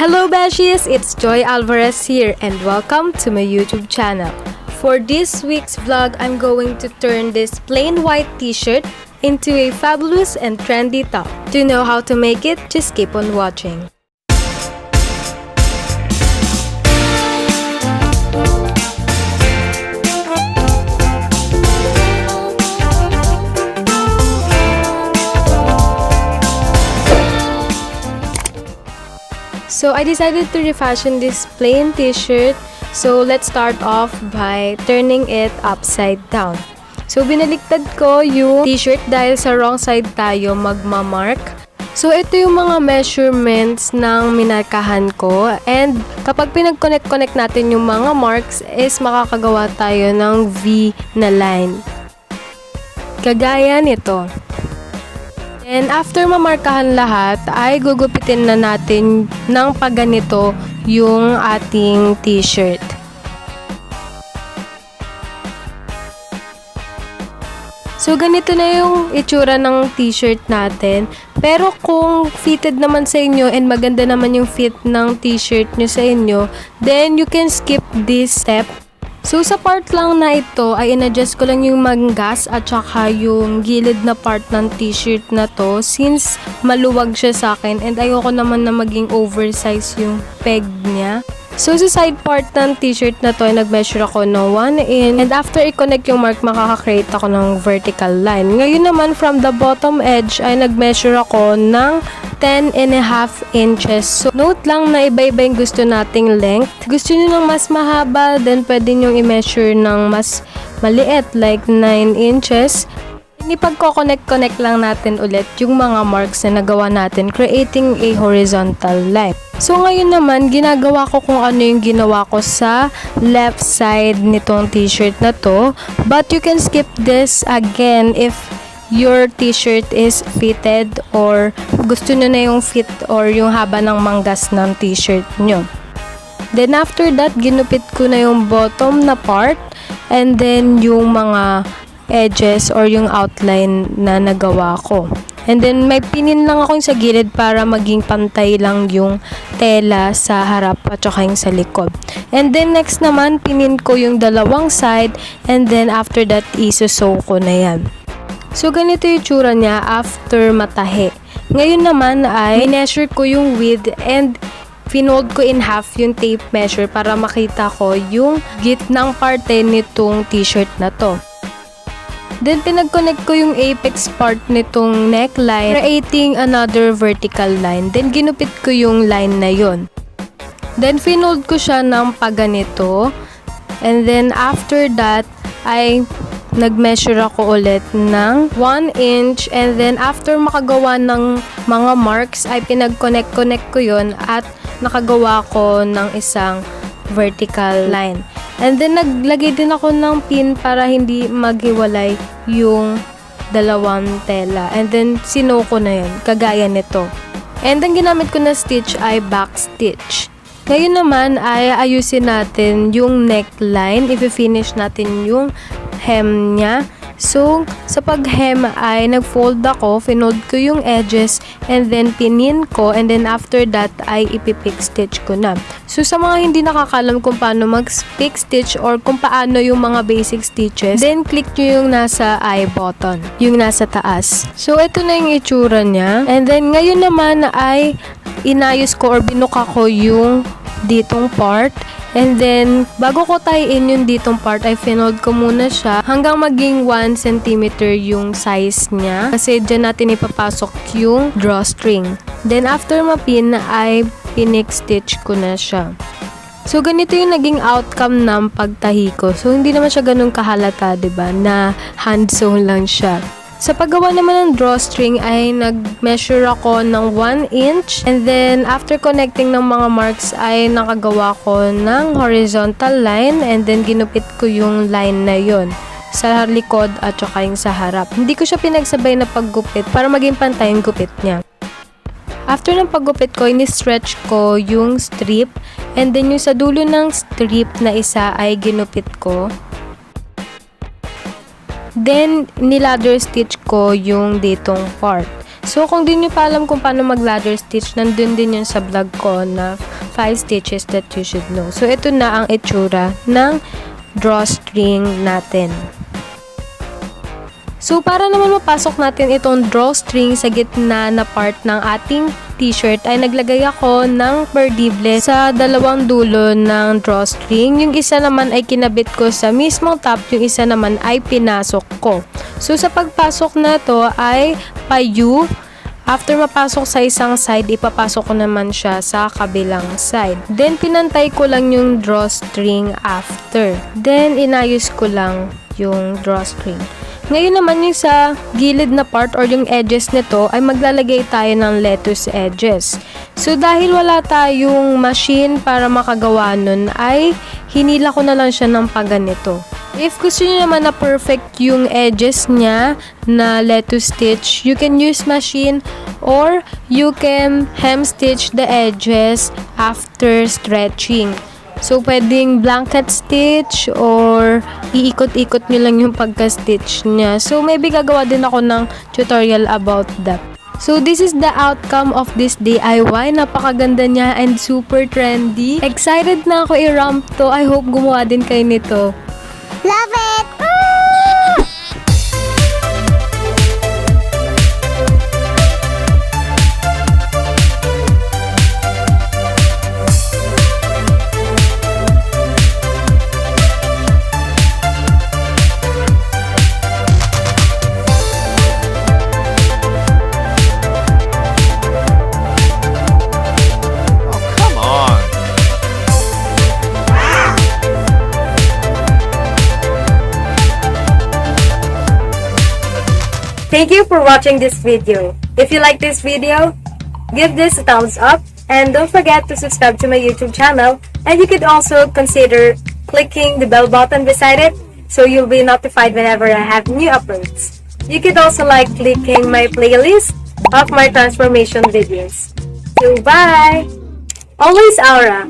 Hello Beshies! It's Joi Alvarez here and welcome to my YouTube channel. For this week's vlog, I'm going to turn this plain white t-shirt into a fabulous and trendy top. To know how to make it, just keep on watching. So I decided to refashion this plain t-shirt. So let's start off by turning it upside down. So binaliktad ko yung t-shirt dahil sa wrong side tayo magmamark. So ito yung mga measurements ng minarkahan ko. And kapag pinag-connect natin yung mga marks is makakagawa tayo ng V na line. Kagaya nito. And after mamarkahan lahat, ay gugupitin na natin ng pagganito yung ating t-shirt. So ganito na yung itsura ng t-shirt natin. Pero kung fitted naman sa inyo and maganda naman yung fit ng t-shirt nyo sa inyo, then you can skip this step. So sa part lang na ito ay in-adjust ko lang yung manggas at saka yung gilid na part ng t-shirt na to since maluwag siya sa akin and ayoko naman na maging oversize yung peg niya. So sa side part ng t-shirt na to ay nag-measure ako ng 1 inch and after i-connect yung mark makaka-create ako ng vertical line. Ngayon naman from the bottom edge ay nag-measure ako ng 10.5 inches. So note lang na iba-iba yung gusto nating length. Gusto nyo ng mas mahaba, then pwede nyo i-measure ng mas maliit like 9 inches. Ipagko-connect lang natin ulit yung mga marks na nagawa natin creating a horizontal line. So ngayon naman, ginagawa ko kung ano yung ginawa ko sa left side nitong t-shirt na to. But you can skip this again if your t-shirt is fitted or gusto nyo na yung fit or yung haba ng manggas ng t-shirt nyo. Then after that, ginupit ko na yung bottom na part and then yung mga edges or yung outline na nagawa ko. And then may pinin lang ako sa gilid para maging pantay lang yung tela sa harap at saka yung sa likod. And then next naman, pinin ko yung dalawang side and then after that, iso-sew ko na yan. So ganito yung tsura niya after matahi. Ngayon naman ay measure ko yung width and finold ko in half yung tape measure para makita ko yung gitnang parte nitong t-shirt na to. Then, pinag-connect ko yung apex part nitong neckline, creating another vertical line. Then, ginupit ko yung line na yon. Then, finold ko siya ng paganito. And then, after that, ay nag-measure ako ulit ng 1 inch. And then, after makagawa ng mga marks, ay pinag-connect ko yon at nakagawa ko ng isang vertical line. And then, naglagay din ako ng pin para hindi maghiwalay yung dalawang tela. And then, sinew ko na yun, kagaya nito. And ang ginamit ko na stitch ay back stitch. Ngayon naman ay ayusin natin yung neckline. I-finish natin yung hem niya. So, sa pag-hem ay nag-fold ako, finold ko yung edges, and then pinin ko, and then after that ay ipipick stitch ko na. So, sa mga hindi nakakalam kung paano mag-pick stitch or kung paano yung mga basic stitches, then click nyo yung nasa I button, yung nasa taas. So, ito na yung itsura niya. And then, ngayon naman ay inayos ko or binuka ko yung ditong part. And then, bago ko tie-in yung ditong part, ay finold ko muna siya hanggang maging 1 cm yung size niya. Kasi dyan natin ipapasok yung drawstring. Then, after mapin, ay pinik stitch ko na siya. So, ganito yung naging outcome ng pagtahi ko. So, hindi naman siya ganun kahalata, diba? Na hand sewn lang siya. Sa paggawa naman ng drawstring ay nag-measure ako ng 1 inch and then after connecting ng mga marks ay nakagawa ko ng horizontal line and then ginupit ko yung line na yon sa likod at saka yung sa harap. Hindi ko siya pinagsabay na paggupit para maging pantay yung gupit niya. After ng paggupit ko, ini-stretch ko yung strip and then yung sa dulo ng strip na isa ay ginupit ko. Then, ni-ladder stitch ko yung ditong part. So, kung di nyo pa alam kung paano mag-ladder stitch, nandun din yun sa vlog ko na 5 stitches that you should know. So, ito na ang itsura ng drawstring natin. So, para naman mapasok natin itong drawstring sa gitna na part ng ating t-shirt, ay naglagay ako ng perdible sa dalawang dulo ng drawstring. Yung isa naman ay kinabit ko sa mismong top, yung isa naman ay pinasok ko. So, sa pagpasok na to ay payu. After mapasok sa isang side, ipapasok ko naman siya sa kabilang side. Then, pinantay ko lang yung drawstring after. Then, inayos ko lang yung drawstring. Ngayon naman yung sa gilid na part or yung edges nito ay maglalagay tayo ng lettuce edges. So dahil wala tayong machine para makagawa nun ay hinila ko na lang siya ng paganito. If gusto niyo naman na perfect yung edges niya na lettuce stitch, you can use machine or you can hem stitch the edges after stretching. So, pwedeng blanket stitch or iikot-ikot nyo lang yung pagka-stitch niya. So, maybe gagawa din ako ng tutorial about that. So, this is the outcome of this DIY. Napakaganda niya and super trendy. Excited na ako i-ramp to. I hope gumawa din kayo nito. Love it! Thank you for watching this video. If you like this video, give this a thumbs up and don't forget to subscribe to my YouTube channel, and you could also consider clicking the bell button beside it so you'll be notified whenever I have new uploads. You could also like clicking my playlist of my transformation videos. So bye! Always Aura!